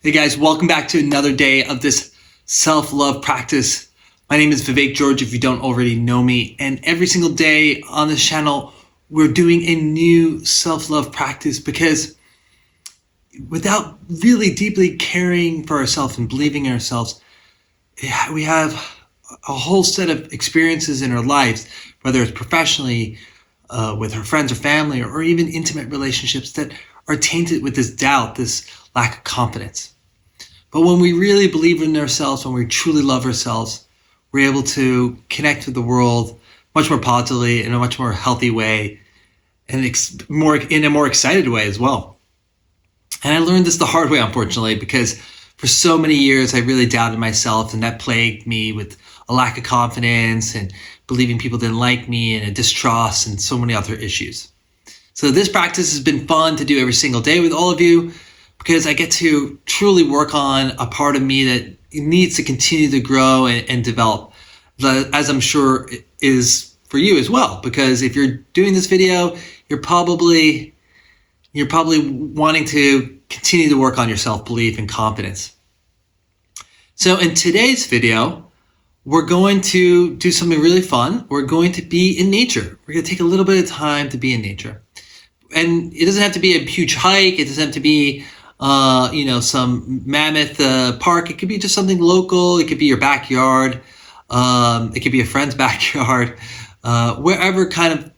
Hey guys, welcome back to another day of this self-love practice. My name is Vivek George, if you don't already know me. And every single day on this channel, we're doing a new self-love practice because without really deeply caring for ourselves and believing in ourselves, we have a whole set of experiences in our lives, whether it's professionally, with our friends or family, or even intimate relationships that are tainted with this doubt, this lack of confidence. But when we really believe in ourselves, when we truly love ourselves, we're able to connect with the world much more positively, in a much more healthy way, and in a more excited way as well. And I learned this the hard way, unfortunately, because for so many years I really doubted myself, and that plagued me with a lack of confidence and believing people didn't like me and a distrust and so many other issues. So this practice has been fun to do every single day with all of you, because I get to truly work on a part of me that needs to continue to grow and develop, as I'm sure is for you as well. Because if you're doing this video, you're probably wanting to continue to work on your self-belief and confidence. So in today's video, we're going to do something really fun. We're going to be in nature. We're going to take a little bit of time to be in nature. And it doesn't have to be a huge hike. It doesn't have to be some mammoth park. It could be just something local. It could be your backyard. It could be a friend's backyard. Wherever kind of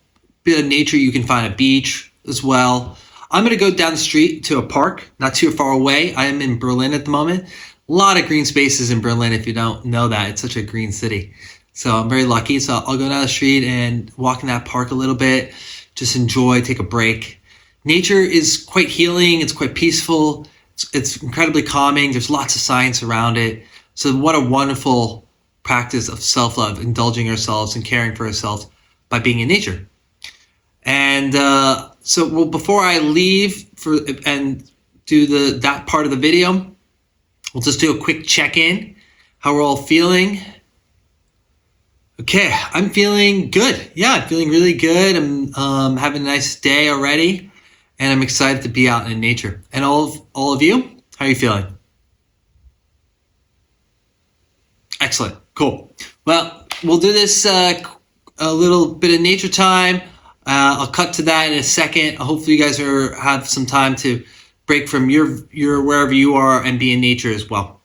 bit of nature you can find, a beach as well. I'm going to go down the street to a park, not too far away. I am in Berlin at the moment. A lot of green spaces in Berlin, if you don't know that. It's such a green city. So I'm very lucky. So I'll go down the street and walk in that park a little bit. Just enjoy, take a break. Nature is quite healing. It's quite peaceful. It's incredibly calming. There's lots of science around it. So what a wonderful practice of self-love, indulging ourselves and caring for ourselves by being in nature. And before I leave and do that part of the video, we'll just do a quick check-in, how we're all feeling. Okay, I'm feeling good. Yeah, I'm feeling really good. I'm having a nice day already, and I'm excited to be out in nature. And all of you, how are you feeling? Excellent, cool. Well, we'll do this a little bit of nature time. I'll cut to that in a second. Hopefully you guys have some time to break from your wherever you are and be in nature as well.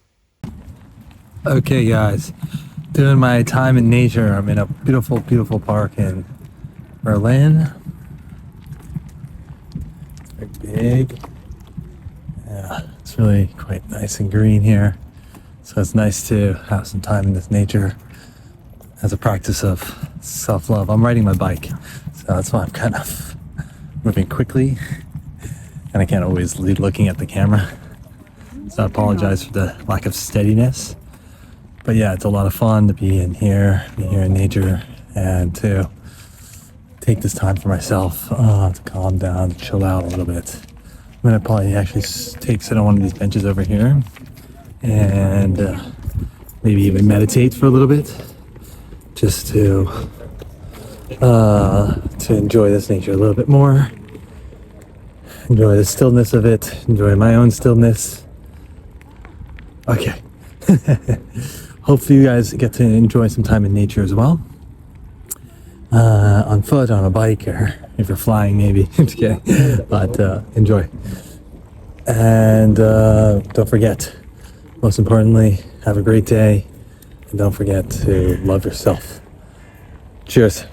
Okay guys, doing my time in nature. I'm in a beautiful, beautiful park in Berlin. It's very big. Yeah, it's really quite nice and green here. So it's nice to have some time in this nature as a practice of self-love. I'm riding my bike, so that's why I'm kind of moving quickly. And I can't always lead looking at the camera. So I apologize for the lack of steadiness. But yeah, it's a lot of fun to be in here in nature, and to take this time for myself to calm down, chill out a little bit. I'm gonna probably actually sit on one of these benches over here and maybe even meditate for a little bit, just to enjoy this nature a little bit more. Enjoy the stillness of it, enjoy my own stillness. Okay. Hopefully you guys get to enjoy some time in nature as well. On foot, on a bike, or if you're flying maybe. Just kidding. But enjoy. And don't forget, most importantly, have a great day. And don't forget to love yourself. Cheers.